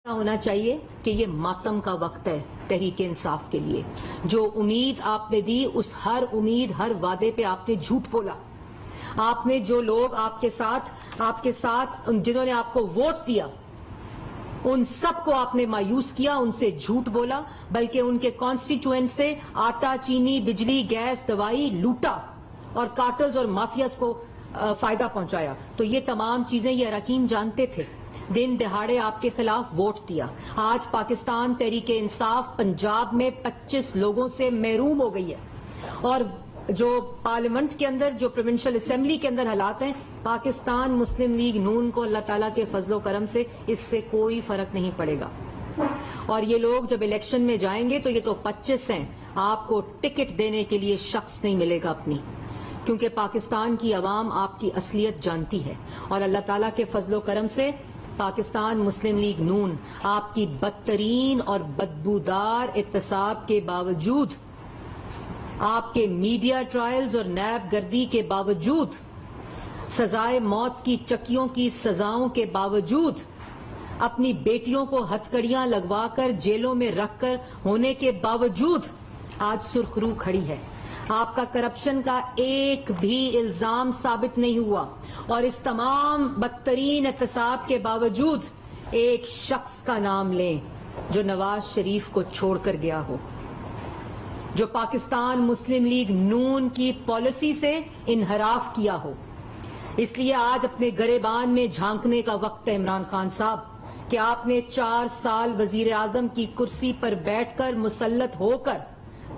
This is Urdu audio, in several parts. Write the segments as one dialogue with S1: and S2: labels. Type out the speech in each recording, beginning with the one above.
S1: ہونا چاہیے کہ یہ ماتم کا وقت ہے تحریک انصاف کے لیے. جو امید آپ نے دی اس ہر امید ہر وعدے پہ آپ نے جھوٹ بولا. آپ نے جو لوگ آپ کے ساتھ جنہوں نے آپ کو ووٹ دیا ان سب کو آپ نے مایوس کیا, ان سے جھوٹ بولا, بلکہ ان کے کانسٹیٹوئنٹ سے آٹا چینی بجلی گیس دوائی لوٹا اور کارٹلز اور مافیاز کو فائدہ پہنچایا. تو یہ تمام چیزیں یہ اراکین جانتے تھے. دن دہاڑے آپ کے خلاف ووٹ دیا. آج پاکستان تحریک انصاف پنجاب میں 25 لوگوں سے محروم ہو گئی ہے, اور جو پارلیمنٹ کے اندر جو پروونشل اسمبلی کے اندر حالات ہیں, پاکستان مسلم لیگ نون کو اللہ تعالیٰ کے فضل و کرم سے اس سے کوئی فرق نہیں پڑے گا. اور یہ لوگ جب الیکشن میں جائیں گے تو یہ تو 25 ہیں, آپ کو ٹکٹ دینے کے لیے شخص نہیں ملے گا اپنی, کیونکہ پاکستان کی عوام آپ کی اصلیت جانتی ہے. اور اللہ تعالیٰ کے فضل و کرم سے پاکستان مسلم لیگ نون آپ کی بدترین اور بدبودار احتساب کے باوجود, آپ کے میڈیا ٹرائلز اور نیب گردی کے باوجود, سزائے موت کی چکیوں کی سزاؤں کے باوجود, اپنی بیٹیوں کو ہتھکڑیاں لگوا کر جیلوں میں رکھ کر ہونے کے باوجود آج سرخ رو کھڑی ہے. آپ کا کرپشن کا ایک بھی الزام ثابت نہیں ہوا, اور اس تمام بدترین احتساب کے باوجود ایک شخص کا نام لیں جو نواز شریف کو چھوڑ کر گیا ہو, جو پاکستان مسلم لیگ نون کی پالیسی سے انحراف کیا ہو. اس لیے آج اپنے گریبان میں جھانکنے کا وقت ہے عمران خان صاحب, کہ آپ نے 4 سال وزیر اعظم کی کرسی پر بیٹھ کر مسلط ہو کر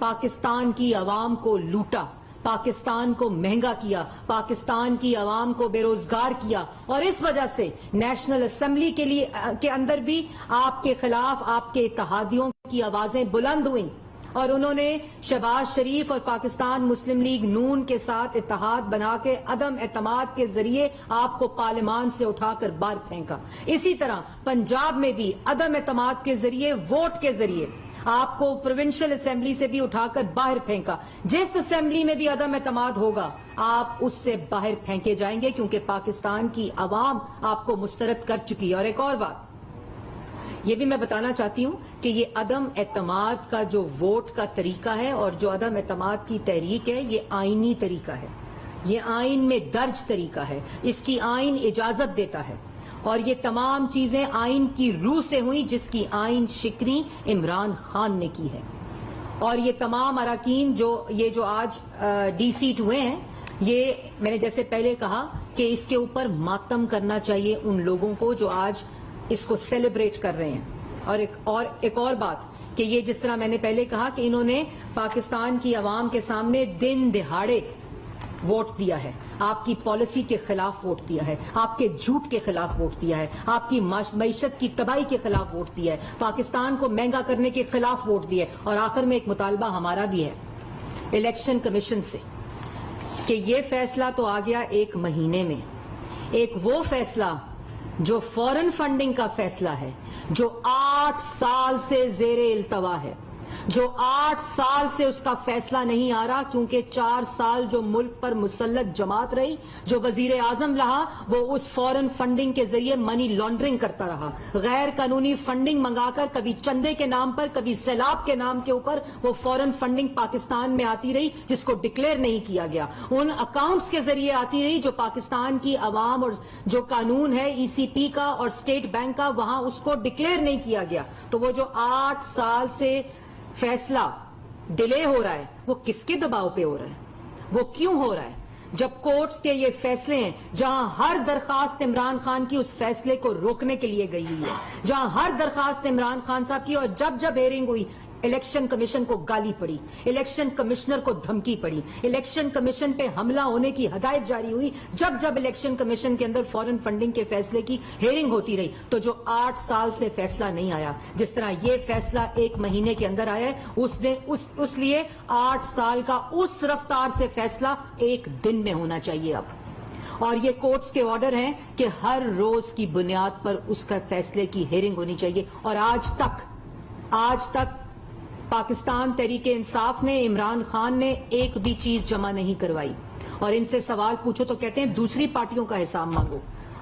S1: پاکستان کی عوام کو لوٹا, پاکستان کو مہنگا کیا, پاکستان کی عوام کو بے روزگار کیا, اور اس وجہ سے نیشنل اسمبلی کے اندر بھی آپ کے خلاف آپ کے اتحادیوں کی آوازیں بلند ہوئیں, اور انہوں نے شہباز شریف اور پاکستان مسلم لیگ نون کے ساتھ اتحاد بنا کے عدم اعتماد کے ذریعے آپ کو پارلیمان سے اٹھا کر باہر پھینکا. اسی طرح پنجاب میں بھی عدم اعتماد کے ذریعے, ووٹ کے ذریعے آپ کو پروونشل اسمبلی سے بھی اٹھا کر باہر پھینکا. جس اسمبلی میں بھی عدم اعتماد ہوگا آپ اس سے باہر پھینکے جائیں گے, کیونکہ پاکستان کی عوام آپ کو مسترد کر چکی ہے. اور ایک اور بات یہ بھی میں بتانا چاہتی ہوں کہ یہ عدم اعتماد کا جو ووٹ کا طریقہ ہے اور جو عدم اعتماد کی تحریک ہے, یہ آئینی طریقہ ہے, یہ آئین میں درج طریقہ ہے, اس کی آئین اجازت دیتا ہے, اور یہ تمام چیزیں آئین کی روح سے ہوئی جس کی آئین شکنی عمران خان نے کی ہے. اور یہ تمام اراکین جو آج ڈی سیٹ ہوئے ہیں, یہ میں نے جیسے پہلے کہا کہ اس کے اوپر ماتم کرنا چاہیے ان لوگوں کو جو آج اس کو سیلیبریٹ کر رہے ہیں. اور ایک اور بات کہ یہ جس طرح میں نے پہلے کہا کہ انہوں نے پاکستان کی عوام کے سامنے دن دہاڑے ووٹ دیا ہے, آپ کی پالیسی کے خلاف ووٹ دیا ہے, آپ کے جھوٹ کے خلاف ووٹ دیا ہے, آپ کی معیشت کی تباہی کے خلاف ووٹ دیا ہے, پاکستان کو مہنگا کرنے کے خلاف ووٹ دیا ہے. اور آخر میں ایک مطالبہ ہمارا بھی ہے الیکشن کمیشن سے کہ یہ فیصلہ تو آ گیا 1 مہینے میں, ایک وہ فیصلہ جو فورن فنڈنگ کا فیصلہ ہے, جو 8 سال سے زیر التوا ہے, جو 8 سال سے اس کا فیصلہ نہیں آ رہا, کیونکہ 4 سال جو ملک پر مسلط جماعت رہی, جو وزیر اعظم رہا, وہ اس فورن فنڈنگ کے ذریعے منی لانڈرنگ کرتا رہا, غیر قانونی فنڈنگ منگا کر, کبھی چندے کے نام پر, کبھی سیلاب کے نام کے اوپر وہ فورن فنڈنگ پاکستان میں آتی رہی جس کو ڈکلیئر نہیں کیا گیا, ان اکاؤنٹس کے ذریعے آتی رہی جو پاکستان کی عوام اور جو قانون ہے ECP کا اور اسٹیٹ بینک کا, وہاں اس کو ڈکلیئر نہیں کیا گیا. تو وہ جو 8 سال سے فیصلہ ڈیلے ہو رہا ہے وہ کس کے دباؤ پہ ہو رہا ہے, وہ کیوں ہو رہا ہے, جب کورٹس کے یہ فیصلے ہیں جہاں ہر درخواست عمران خان کی اس فیصلے کو روکنے کے لیے گئی ہوئی ہے, جہاں ہر درخواست عمران خان صاحب کی, اور جب ہیئرنگ ہوئی الیکشن کمیشن کو گالی پڑی, الیکشن کمشنر کو دھمکی پڑی, الیکشن کمیشن پہ حملہ ہونے کی ہدایت جاری ہوئی, جب الیکشن کمیشن کے اندر فورن فنڈنگ کے فیصلے کی ہیئرنگ ہوتی رہی, تو جو 8 سال سے فیصلہ نہیں آیا, جس طرح یہ فیصلہ 1 مہینے کے اندر آیا ہے, اس لیے 8 سال کا اس رفتار سے فیصلہ 1 دن میں ہونا چاہیے اب. اور یہ کورٹس کے آرڈر ہیں کہ ہر روز کی بنیاد پر اس کا فیصلے کی ہیئرنگ ہونی چاہیے. اور آج تک پاکستان تحریک انصاف نے, عمران خان نے ایک بھی چیز جمع نہیں کروائی. اور ان سے سوال پوچھو تو کہتے ہیں دوسری پارٹیوں کا حساب مانگو.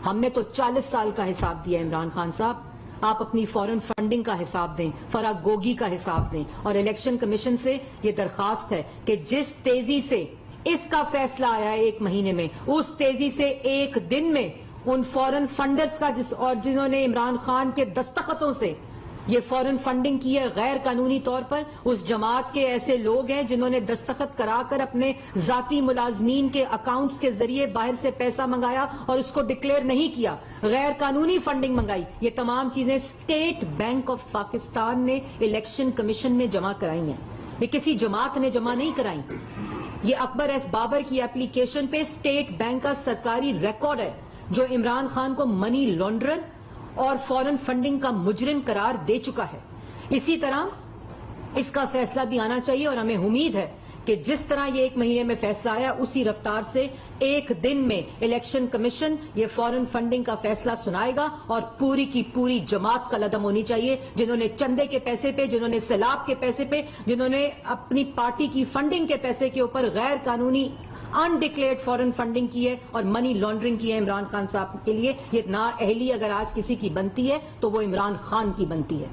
S1: ہم نے تو 40 سال کا حساب دیا عمران خان صاحب, آپ اپنی فورن فنڈنگ کا حساب دیں، فراگوگی کا حساب دیں، اور الیکشن کمیشن سے یہ درخواست ہے کہ جس تیزی سے اس کا فیصلہ آیا ہے 1 مہینے میں، اس تیزی سے 1 دن میں ان فورن فنڈرز کا اور جنہوں نے عمران خان کے دستخطوں سے یہ فورن فنڈنگ کی ہے غیر قانونی طور پر، اس جماعت کے ایسے لوگ ہیں جنہوں نے دستخط کرا کر اپنے ذاتی ملازمین کے اکاؤنٹس کے ذریعے باہر سے پیسہ منگایا اور اس کو ڈکلیئر نہیں کیا، غیر قانونی فنڈنگ منگائی، یہ تمام چیزیں اسٹیٹ بینک آف پاکستان نے الیکشن کمیشن میں جمع کرائی ہیں، یہ کسی جماعت نے جمع نہیں کرائی۔ یہ اکبر ایس بابر کی اپلیکیشن پہ اسٹیٹ بینک کا سرکاری ریکارڈ ہے جو عمران خان کو منی لانڈرر اور فورن فنڈنگ کا مجرم قرار دے چکا ہے۔ اسی طرح اس کا فیصلہ بھی آنا چاہیے، اور ہمیں امید ہے کہ جس طرح یہ 1 مہینے میں فیصلہ آیا اسی رفتار سے 1 دن میں الیکشن کمیشن یہ فورن فنڈنگ کا فیصلہ سنائے گا، اور پوری کی پوری جماعت کا لدم ہونی چاہیے، جنہوں نے چندے کے پیسے پہ، جنہوں نے سیلاب کے پیسے پہ، جنہوں نے اپنی پارٹی کی فنڈنگ کے پیسے کے اوپر غیر قانونی انڈکلیئرڈ فورن فنڈنگ کی ہے اور منی لانڈرنگ کی ہے عمران خان صاحب کے لیے۔ یہ نااہلی اگر آج کسی کی بنتی ہے تو وہ عمران خان کی بنتی ہے۔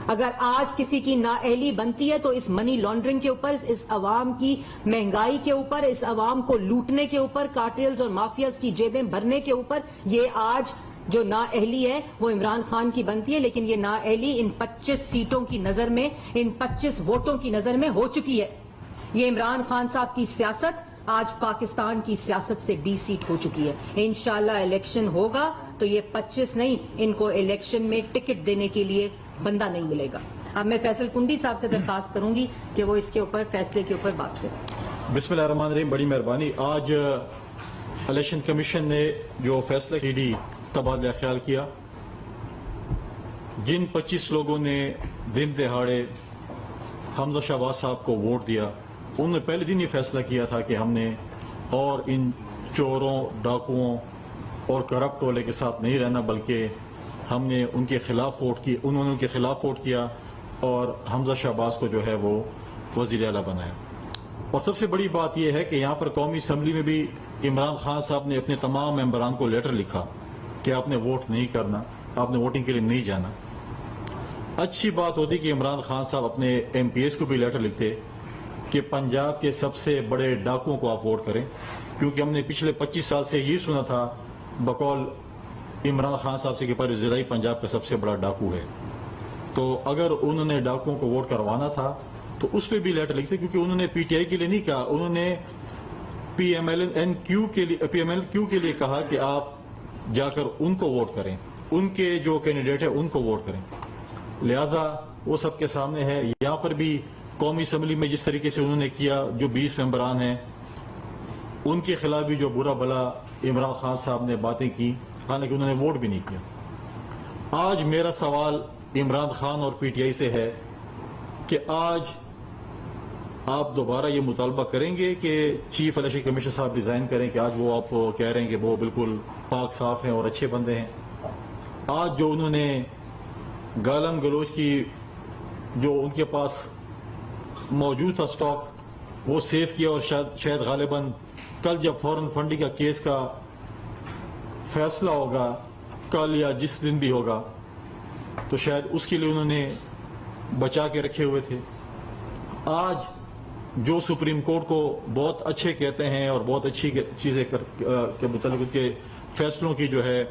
S1: اگر آج کسی کی نااہلی بنتی ہے تو اس منی لانڈرنگ کے اوپر، اس عوام کی مہنگائی کے اوپر، اس عوام کو لوٹنے کے اوپر، کارٹیلز اور مافیاز کی جیبیں بھرنے کے اوپر، یہ آج جو نااہلی ہے وہ عمران خان کی بنتی ہے۔ لیکن یہ نااہلی ان 25 سیٹوں کی نظر میں، ان 25 ووٹوں کی نظر میں ہو چکی ہے۔ یہ عمران خان صاحب کی سیاست آج پاکستان کی سیاست سے ڈی سیٹ ہو چکی ہے۔ انشاءاللہ الیکشن ہوگا تو یہ 25 نہیں، ان کو الیکشن میں ٹکٹ دینے کے لیے بندہ نہیں ملے گا۔ اب میں فیصل کنڈی صاحب سے درخواست کروں گی کہ وہ اس کے اوپر فیصلے کے اوپر بات کریں۔
S2: بسم اللہ الرحمن الرحیم، بڑی مہربانی۔ آج الیکشن کمیشن نے جو فیصلہ سی ڈی تبادلہ خیال کیا، جن 25 لوگوں نے دن دہاڑے حمزہ شہباز صاحب کو ووٹ دیا، انہوں نے پہلے دن یہ فیصلہ کیا تھا کہ ہم نے اور ان چوروں، ڈاکوؤں اور کرپٹ ٹولے کے ساتھ نہیں رہنا، بلکہ ہم نے ان کے خلاف ووٹ کی، انہوں نے ان کے خلاف ووٹ کیا اور حمزہ شہباز کو جو ہے وہ وزیر اعلیٰ بنایا۔ اور سب سے بڑی بات یہ ہے کہ یہاں پر قومی اسمبلی میں بھی عمران خان صاحب نے اپنے تمام ممبران کو لیٹر لکھا کہ آپ نے ووٹ نہیں کرنا، آپ نے ووٹنگ کے لیے نہیں جانا۔ اچھی بات ہوتی کہ عمران خان صاحب اپنے ایم پی ایس کو بھی لیٹر لکھتے کہ پنجاب کے سب سے بڑے ڈاکوؤں کو آپ ووٹ کریں، کیونکہ ہم نے پچھلے 25 سال سے یہ سنا تھا بقول عمران خان صاحب سے کہ پر ضلعی پنجاب کا سب سے بڑا ڈاکو ہے۔ تو اگر انہوں نے ڈاکوؤں کو ووٹ کروانا تھا تو اس پہ بھی لیٹر لکھتے، کیونکہ انہوں نے پی ٹی آئی کے لیے نہیں کہا، انہوں نے پی ایم ایل کیو کے لیے کہا کہ آپ جا کر ان کو ووٹ کریں، ان کے جو کینڈیڈیٹ ہیں ان کو ووٹ کریں۔ لہٰذا وہ سب کے سامنے ہے۔ یہاں پر بھی قومی اسمبلی میں جس طریقے سے انہوں نے کیا، جو 20 ممبران ہیں ان کے خلاف بھی جو برا بلا عمران خان صاحب نے باتیں کی، حالانکہ انہوں نے ووٹ بھی نہیں کیا۔ آج میرا سوال عمران خان اور پی ٹی آئی سے ہے کہ آج آپ دوبارہ یہ مطالبہ کریں گے کہ چیف الیکشن کمیشن صاحب ریزائن کریں، کہ آج وہ آپ کہہ رہے ہیں کہ وہ بالکل پاک صاف ہیں اور اچھے بندے ہیں۔ آج جو انہوں نے گالم گلوچ کی جو ان کے پاس موجود تھا سٹاک وہ سیو کیا، اور شاید غالباً کل جب فورن فنڈنگ کا کیس کا فیصلہ ہوگا، کل یا جس دن بھی ہوگا، تو شاید اس کے لیے انہوں نے بچا کے رکھے ہوئے تھے۔ آج جو سپریم کورٹ کو بہت اچھے کہتے ہیں اور بہت اچھی چیزیں کے متعلق ان کے فیصلوں کی جو ہے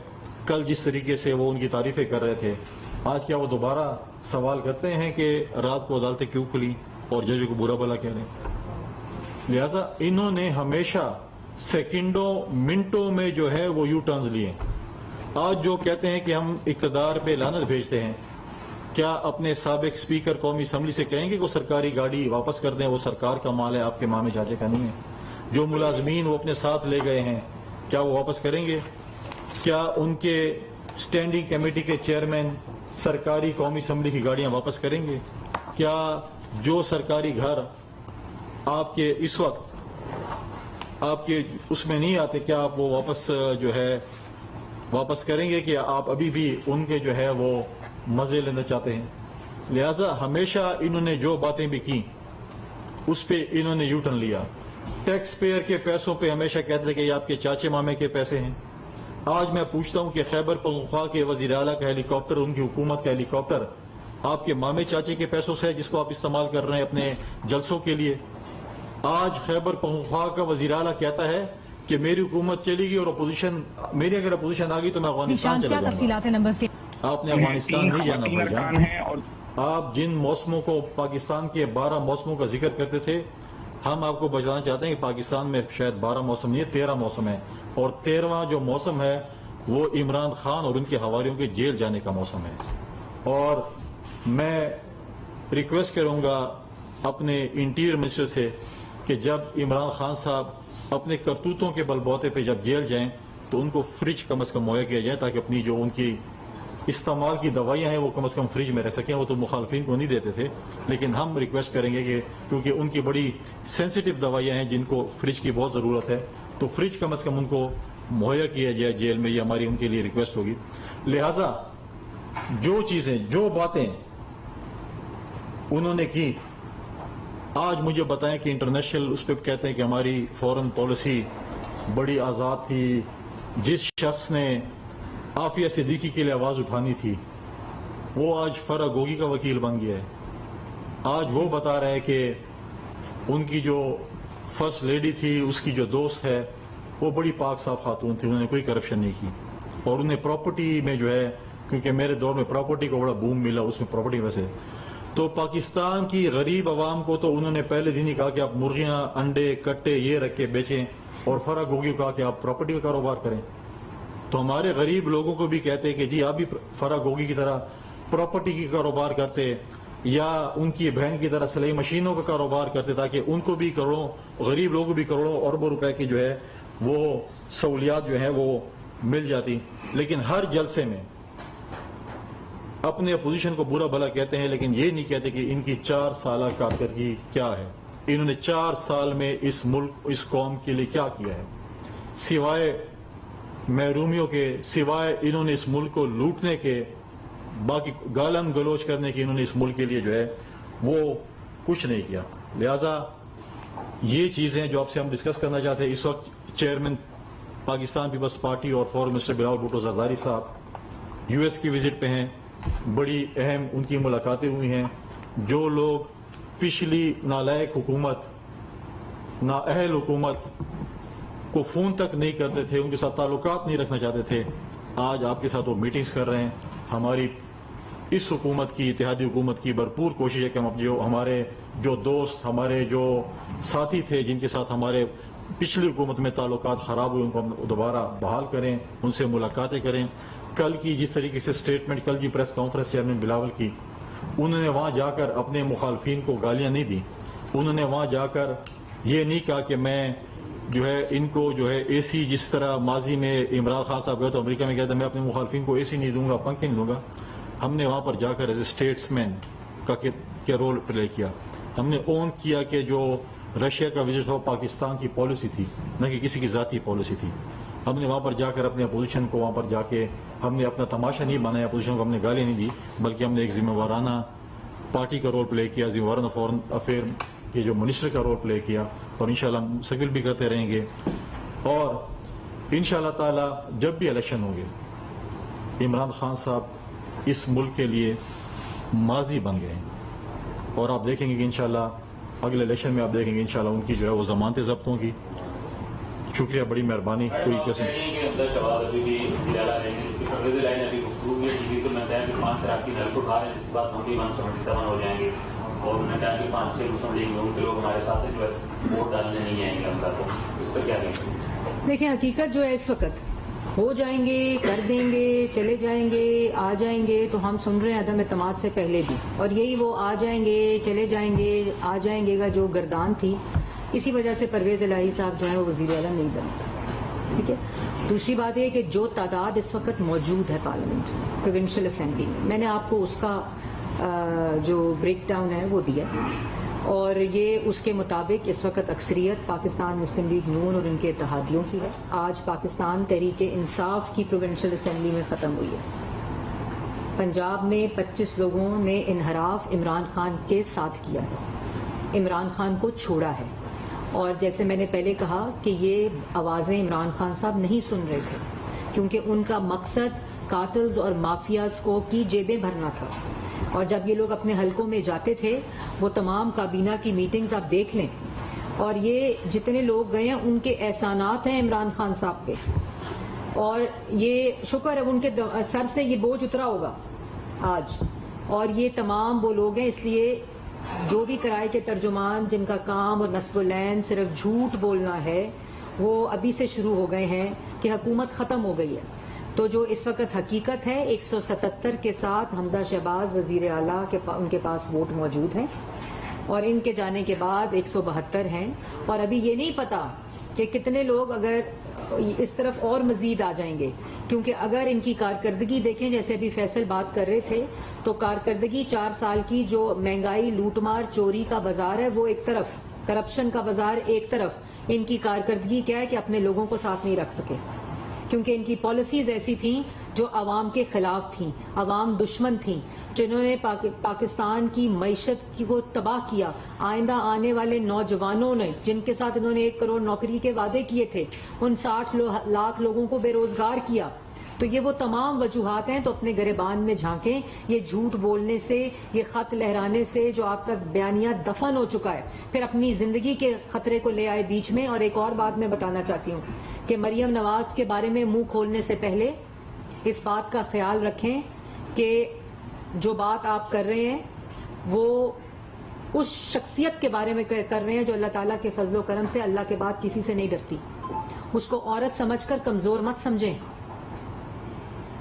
S2: کل جس طریقے سے وہ ان کی تعریفیں کر رہے تھے، آج کیا وہ دوبارہ سوال کرتے ہیں کہ رات کو عدالتیں کیوں کھلی اور ججوں کو برا بلا کہہ رہے ہیں؟ لہٰذا انہوں نے ہمیشہ سیکنڈوں منٹوں میں جو ہے وہ یو ٹرنز لیے۔ آج جو کہتے ہیں کہ ہم اقتدار پہ لعنت بھیجتے ہیں، کیا اپنے سابق اسپیکر قومی اسمبلی سے کہیں گے کہ وہ سرکاری گاڑی واپس کر دیں؟ وہ سرکار کا مال ہے، آپ کے مامے چاچے کا نہیں ہے۔ جو ملازمین وہ اپنے ساتھ لے گئے ہیں، کیا وہ واپس کریں گے؟ کیا ان کے اسٹینڈنگ کمیٹی کے چیئرمین سرکاری قومی اسمبلی کی گاڑیاں واپس کریں گے؟ کیا جو سرکاری گھر آپ کے اس وقت آپ کے اس میں نہیں آتے، کیا آپ وہ واپس کریں گے کہ آپ ابھی بھی ان کے جو ہے وہ مزے لینا چاہتے ہیں؟ لہٰذا ہمیشہ انہوں نے جو باتیں بھی کی اس پہ انہوں نے یو ٹرن لیا۔ ٹیکس پیئر کے پیسوں پہ ہمیشہ کہتے تھے کہ یہ آپ کے چاچے مامے کے پیسے ہیں، آج میں پوچھتا ہوں کہ خیبر پختونخوا کے وزیر اعلیٰ کا ہیلی کاپٹر، ان کی حکومت کا ہیلی کاپٹر آپ کے مامے چاچے کے پیسوں سے ہے جس کو آپ استعمال کر رہے ہیں اپنے جلسوں کے لیے؟ آج خیبر پختونخوا کا وزیر اعلیٰ کہتا ہے کہ میری حکومت چلے گی اور میری اگر اپوزیشن آ گئی تو میں افغانستان چلا جاؤں گا۔ آپ نے افغانستان نہیں جانا بھائی جان۔ آپ جن موسموں کو پاکستان کے 12 موسموں کا ذکر کرتے تھے، ہم آپ کو بتانا چاہتے ہیں کہ پاکستان میں شاید 12 موسم نہیں ہے، 13 موسم ہے، اور 13واں جو موسم ہے وہ عمران خان اور ان کے حواریوں کے جیل جانے کا موسم ہے۔ اور میں ریکویسٹ کروں گا اپنے انٹیریئر منسٹر سے کہ جب عمران خان صاحب اپنے کرتوتوں کے بل بوتے پہ جب جیل جائیں تو ان کو فریج کم از کم مہیا کیا جائے تاکہ اپنی جو ان کی استعمال کی دوائیاں ہیں وہ کم از کم فریج میں رکھ سکیں۔ وہ تو مخالفین کو نہیں دیتے تھے، لیکن ہم ریکویسٹ کریں گے کہ کیونکہ ان کی بڑی سینسیٹیو دوائیاں ہیں جن کو فریج کی بہت ضرورت ہے، تو فریج کم از کم ان کو مہیا کیا جائے جیل میں، یہ ہماری ان کے لیے ریکویسٹ ہوگی۔ لہٰذا جو چیزیں، جو باتیں انہوں نے کی، آج مجھے بتائیں کہ انٹرنیشنل اس پہ کہتے ہیں کہ ہماری فورن پالیسی بڑی آزاد تھی، جس شخص نے عافیہ صدیقی کے لیے آواز اٹھانی تھی وہ آج فرح گوگی کا وکیل بن گیا ہے۔ آج وہ بتا رہے ہیں کہ ان کی جو فرسٹ لیڈی تھی، اس کی جو دوست ہے، وہ بڑی پاک صاف خاتون تھی، انہوں نے کوئی کرپشن نہیں کی، اور انہیں پراپرٹی میں جو ہے، کیونکہ میرے دور میں پراپرٹی کو بڑا بوم ملا، اس میں پراپرٹی میں سے تو پاکستان کی غریب عوام کو تو انہوں نے پہلے دن ہی کہا کہ آپ مرغیاں، انڈے، کٹے یہ رکھ کے بیچیں، اور فرح گوگی کو کہا کہ آپ پراپرٹی کا کاروبار کریں۔ تو ہمارے غریب لوگوں کو بھی کہتے کہ جی آپ بھی فرح گوگی کی طرح پراپرٹی کی کاروبار کرتے، یا ان کی بہن کی طرح سلائی مشینوں کا کاروبار کرتے، تاکہ ان کو بھی کروڑوں، غریب لوگوں کو بھی کروڑوں اربوں روپے کی جو ہے وہ سہولیات جو ہیں وہ مل جاتی۔ لیکن ہر جلسے میں اپنے اپوزیشن کو برا بھلا کہتے ہیں، لیکن یہ نہیں کہتے کہ ان کی 4 سالہ کارکردگی کیا ہے، انہوں نے 4 سال میں اس ملک، اس قوم کے لیے کیا کیا ہے، سوائے محرومیوں کے، سوائے انہوں نے اس ملک کو لوٹنے کے، باقی گالم گلوچ کرنے کی انہوں نے اس ملک کے لیے جو ہے وہ کچھ نہیں کیا۔ لہٰذا یہ چیزیں جو آپ سے ہم ڈسکس کرنا چاہتے ہیں، اس وقت چیئرمین پاکستان پیپلز پارٹی اور فورن منسٹر بلاول بھٹو زرداری صاحب یو ایس کی وزٹ پہ ہیں، بڑی اہم ان کی ملاقاتیں ہوئی ہیں۔ جو لوگ پچھلی نالائق حکومت، نااہل حکومت کو فون تک نہیں کرتے تھے، ان کے ساتھ تعلقات نہیں رکھنا چاہتے تھے، آج آپ کے ساتھ وہ میٹنگز کر رہے ہیں۔ ہماری اس حکومت کی، اتحادی حکومت کی بھرپور کوشش ہے کہ ہم ہمارے جو دوست، ہمارے جو ساتھی تھے جن کے ساتھ ہمارے پچھلی حکومت میں تعلقات خراب ہوئے، ان کو ہم دوبارہ بحال کریں، ان سے ملاقاتیں کریں۔ کل کی جس طریقے سے اسٹیٹمنٹ، کل کی پریس کانفرنس چیئرمین بلاول کی، انہوں نے وہاں جا کر اپنے مخالفین کو گالیاں نہیں دی، انہوں نے وہاں جا کر یہ نہیں کہا کہ میں جو ہے ان کو جو ہے اے سی، جس طرح ماضی میں عمران خان صاحب گئے تو امریکہ میں کہا تھا میں اپنے مخالفین کو اے سی نہیں دوں گا، پنکھے نہیں دوں گا۔ ہم نے وہاں پر جا کر ایز اے اسٹیٹس مین کا رول پلے کیا، ہم نے اون کیا کہ جو رشیا کا وزٹ تھا وہ پاکستان کی پالیسی تھی، نہ کہ کسی کی ذاتی پالیسی تھی۔ ہم نے وہاں پر جا کر اپنے اپوزیشن کو وہاں پر جا کے ہم نے اپنا تماشا نہیں بنایا، اپوزیشن کو ہم نے گالی نہیں دی، بلکہ ہم نے ایک ذمہ وارانہ پارٹی کا رول پلے کیا، ذمہ وارانہ فورن افیئر کے جو منسٹر کا رول پلے کیا، اور انشاءاللہ مستقبل بھی کرتے رہیں گے۔ اور انشاءاللہ تعالی جب بھی الیکشن ہوں گے، عمران خان صاحب اس ملک کے لیے ماضی بن گئے ہیں، اور آپ دیکھیں گے کہ انشاءاللہ اگلے الیکشن میں آپ دیکھیں گے انشاءاللہ ان کی جو ہے وہ ضمانتیں ضبط ہوں گی۔ شکریہ، بڑی مہربانی۔ کوئی قسم
S1: دیکھیں، حقیقت جو ہے اس وقت ہو جائیں گے، کر دیں گے، چلے جائیں گے، آ جائیں گے، تو ہم سن رہے ہیں عدم اعتماد سے پہلے بھی، اور یہی وہ آ جائیں گے، چلے جائیں گے، آ جائیں گے کا جو گردان تھی، اسی وجہ سے پرویز الہی صاحب جو ہیں وہ وزیر اعلیٰ نہیں بنے۔ ٹھیک ہے، دوسری بات یہ کہ جو تعداد اس وقت موجود ہے پارلیمنٹ، پروونشل اسمبلی میں نے آپ کو اس کا جو بریک ڈاؤن ہے وہ دیا، اور یہ اس کے مطابق اس وقت اکثریت پاکستان مسلم لیگ نون اور ان کے اتحادیوں کی ہے۔ آج پاکستان تحریک انصاف کی پروونشل اسمبلی میں ختم ہوئی ہے۔ پنجاب میں 25 لوگوں نے انحراف عمران خان کے ساتھ کیا ہے، عمران خان کو چھوڑا ہے، اور جیسے میں نے پہلے کہا کہ یہ آوازیں عمران خان صاحب نہیں سن رہے تھے، کیونکہ ان کا مقصد کارٹلز اور مافیاز کو کی جیبیں بھرنا تھا. اور جب یہ لوگ اپنے حلقوں میں جاتے تھے وہ تمام کابینہ کی میٹنگز آپ دیکھ لیں, اور یہ جتنے لوگ گئے ہیں ان کے احسانات ہیں عمران خان صاحب پہ, اور یہ شکر ہے ان کے سر سے یہ بوجھ اترا ہوگا آج. اور یہ تمام وہ لوگ ہیں, اس لیے جو بھی کرائے کے ترجمان جن کا کام اور نصب العین صرف جھوٹ بولنا ہے وہ ابھی سے شروع ہو گئے ہیں کہ حکومت ختم ہو گئی ہے. تو جو اس وقت حقیقت ہے 177 کے ساتھ حمزہ شہباز وزیر اعلیٰ ان کے پاس ووٹ موجود ہیں, اور ان کے جانے کے بعد 172 ہیں. اور ابھی یہ نہیں پتا کہ کتنے لوگ اگر اس طرف اور مزید آ جائیں گے, کیونکہ اگر ان کی کارکردگی دیکھیں, جیسے ابھی فیصل بات کر رہے تھے, تو کارکردگی 4 سال کی جو مہنگائی, لوٹ مار, چوری کا بازار ہے وہ ایک طرف, کرپشن کا بازار ایک طرف, ان کی کارکردگی کیا ہے کہ اپنے لوگوں کو ساتھ نہیں رکھ سکے, کیونکہ ان کی پالیسیز ایسی تھیں جو عوام کے خلاف تھیں, عوام دشمن تھیں, جنہوں نے پاکستان کی معیشت کو تباہ کیا. آئندہ آنے والے نوجوانوں نے جن کے ساتھ انہوں نے 1 کروڑ نوکری کے وعدے کیے تھے, ان 60 لاکھ لوگوں کو بے روزگار کیا. تو یہ وہ تمام وجوہات ہیں. تو اپنے گریبان میں جھانکیں, یہ جھوٹ بولنے سے, یہ خط لہرانے سے جو آپ کا بیانیہ دفن ہو چکا ہے, پھر اپنی زندگی کے خطرے کو لے آئے بیچ میں. اور ایک اور بات میں بتانا چاہتی ہوں کہ مریم نواز کے بارے میں منہ کھولنے سے پہلے اس بات کا خیال رکھیں کہ جو بات آپ کر رہے ہیں وہ اس شخصیت کے بارے میں کر رہے ہیں جو اللہ تعالیٰ کے فضل و کرم سے اللہ کے بعد کسی سے نہیں ڈرتی. اس کو عورت سمجھ کر کمزور مت سمجھیں,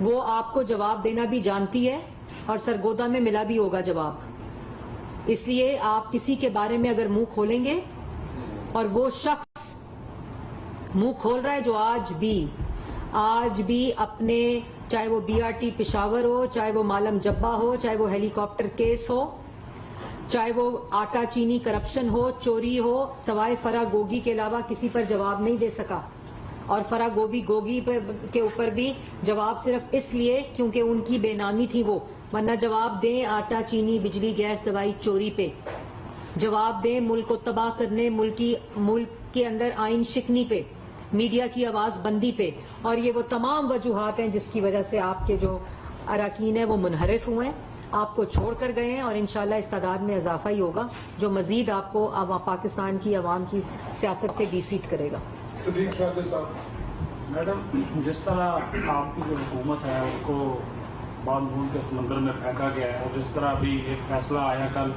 S1: وہ آپ کو جواب دینا بھی جانتی ہے اور سرگودا میں ملا بھی ہوگا جواب. اس لیے آپ کسی کے بارے میں اگر منہ کھولیں گے, اور وہ شخص منہ کھول رہا ہے جو آج بھی اپنے, چاہے وہ BRT پشاور ہو, چاہے وہ مالم جبہ ہو, چاہے وہ ہیلی کاپٹر کیس ہو, چاہے وہ آٹا چینی کرپشن ہو, چوری ہو, سوائے فرا گوگی کے علاوہ کسی پر جواب نہیں دے سکا. اور فرا گوگی کے اوپر بھی جواب صرف اس لیے کیونکہ ان کی بے نامی تھی وہ, ورنہ جواب دیں آٹا چینی بجلی گیس دوائی چوری پہ, جواب دیں ملک کو تباہ کرنے, ملک کے اندر آئین شکنی پہ, میڈیا کی آواز بندی پہ. اور یہ وہ تمام وجوہات ہیں جس کی وجہ سے آپ کے جو اراکین ہیں وہ منحرف ہوئے ہیں, آپ کو چھوڑ کر گئے ہیں, اور انشاءاللہ اس تعداد میں اضافہ ہی ہوگا جو مزید آپ کو پاکستان کی عوام کی سیاست سے ڈی سیٹ کرے گا.
S3: صدیق ساجد صاحب.
S4: میڈم, جس طرح آپ کی جو حکومت ہے اس کو بال بھول کے سمندر میں پھینکا گیا ہے, اور جس طرح ابھی ایک فیصلہ آیا کل,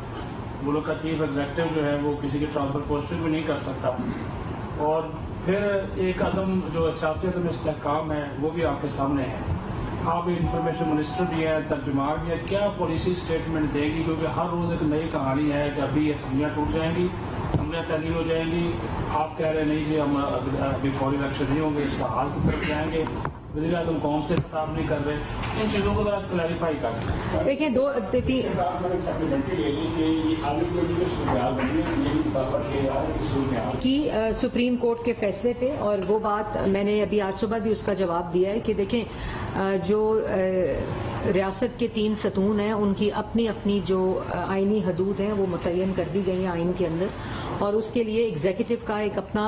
S4: ملک کا چیف ایگزیکٹو جو ہے وہ کسی کی ٹرانسفر پوسٹنگ بھی نہیں کر سکتا, اور پھر ایک عدم جو سیاسی عدم استحکام ہے وہ بھی آپ کے سامنے ہے. آپ انفارمیشن منسٹر بھی ہیں, ترجمان بھی ہے, کیا پالیسی اسٹیٹمنٹ دے گی؟ کیونکہ ہر روز ایک نئی کہانی ہے کہ ابھی اسمبلیاں ٹوٹ جائیں گی, اسمبلیاں تعلیل ہو جائیں گی, آپ کہہ رہے نہیں جی ہم ابھی فوری الیکشن نہیں ہوں گے, اس حال کی طرف جائیں گے, وزیر اعظم قوم سے خطاب نہیں کر رہے. ان چیزوں کو ذرا کلیریفائی کریں.
S1: دیکھیں کی سپریم کورٹ کے فیصلے پہ, اور وہ بات میں نے ابھی آج صبح بھی اس کا جواب دیا ہے کہ دیکھیں جو ریاست کے 3 ستون ہیں ان کی اپنی اپنی جو آئینی حدود ہیں وہ متعین کر دی گئی ہیں آئین کے اندر, اور اس کے لیے ایگزیکٹو کا ایک اپنا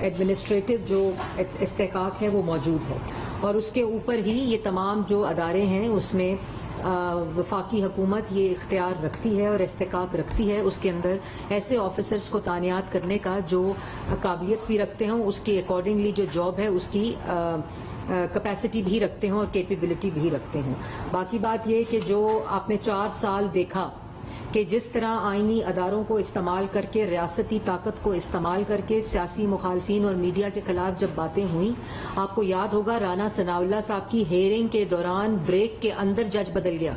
S1: ایڈمنسٹریٹو جو استحقاق ہے وہ موجود ہے, اور اس کے اوپر ہی یہ تمام جو ادارے ہیں اس میں وفاقی حکومت یہ اختیار رکھتی ہے اور استحقاق رکھتی ہے اس کے اندر ایسے آفیسرز کو تعینات کرنے کا جو قابلیت بھی رکھتے ہوں, اس کی اکارڈنگلی جو جاب ہے اس کی کیپیسٹی بھی رکھتے ہوں اور کیپیبلٹی بھی رکھتے ہوں. باقی بات یہ کہ جو آپ نے 4 سال دیکھا کہ جس طرح آئینی اداروں کو استعمال کر کے, ریاستی طاقت کو استعمال کر کے سیاسی مخالفین اور میڈیا کے خلاف جب باتیں ہوئیں, آپ کو یاد ہوگا رانا ثناءاللہ صاحب کی ہیئرنگ کے دوران بریک کے اندر جج بدل گیا,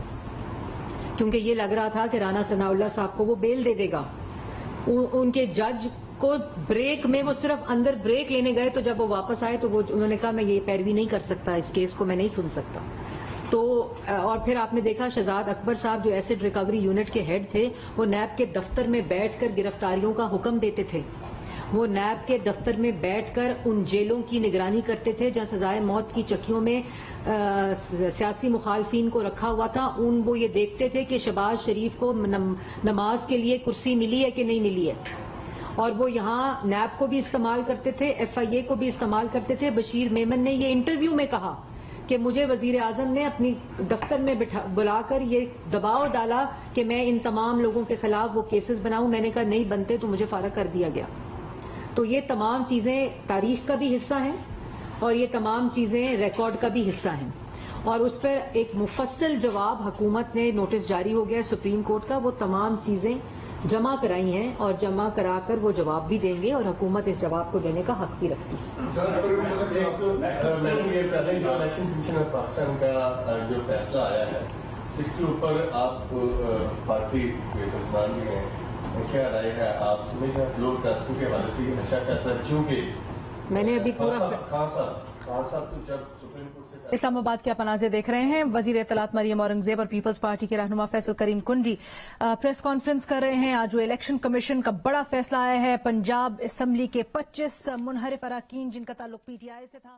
S1: کیونکہ یہ لگ رہا تھا کہ رانا ثناءاللہ صاحب کو وہ بیل دے دے گا. ان کے جج کو بریک میں, وہ صرف اندر بریک لینے گئے, تو جب وہ واپس آئے تو انہوں نے کہا میں یہ پیروی نہیں کر سکتا, اس کیس کو میں نہیں سن سکتا. تو اور پھر آپ نے دیکھا شہزاد اکبر صاحب جو ایسڈ ریکوری یونٹ کے ہیڈ تھے, وہ نیب کے دفتر میں بیٹھ کر گرفتاریوں کا حکم دیتے تھے. وہ نیب کے دفتر میں بیٹھ کر ان جیلوں کی نگرانی کرتے تھے جہاں سزائے موت کی چکیوں میں سیاسی مخالفین کو رکھا ہوا تھا. وہ یہ دیکھتے تھے کہ شہباز شریف کو نماز کے لیے کرسی ملی ہے کہ نہیں ملی ہے, اور وہ یہاں نیب کو بھی استعمال کرتے تھے, ایف آئی اے کو بھی استعمال کرتے تھے. بشیر میمن نے یہ انٹرویو میں کہا کہ مجھے وزیر اعظم نے اپنی دفتر میں بلا کر یہ دباؤ ڈالا کہ میں ان تمام لوگوں کے خلاف وہ کیسز بناؤں. میں نے کہا نہیں بنتے تو مجھے فارغ کر دیا گیا. تو یہ تمام چیزیں تاریخ کا بھی حصہ ہیں اور یہ تمام چیزیں ریکارڈ کا بھی حصہ ہیں, اور اس پر ایک مفصل جواب حکومت نے, نوٹس جاری ہو گیا سپریم کورٹ کا, وہ تمام چیزیں جمع کرائی ہیں اور جمع کرا کر وہ جواب بھی دیں گے, اور حکومت اس جواب کو دینے کا حق بھی رکھتی ہے.
S5: الیکشن کمیشن آف پاکستان کا جو فیصلہ آیا ہے اس کے اوپر آپ پارٹی کے ترجمان بھی ہیں, کیا رائے ہے؟ آپ سمجھ رہے ہیں فلور کاسٹنگ کے حوالے سے اچھا فیصلہ, چونکہ
S1: میں نے ابھی پورا
S5: خان صاحب تو جب سپریم کورٹ سے
S6: اسلام آباد کے آپ مناظر دیکھ رہے ہیں. وزیر اطلاعات مریم اورنگزیب اور پیپلز پارٹی کے رہنما فیصل کریم کنڈی پریس کانفرنس کر رہے ہیں. آج جو الیکشن کمیشن کا بڑا فیصلہ آیا ہے, پنجاب اسمبلی کے 25 منحرف اراکین جن کا تعلق پی ٹی آئی سے تھا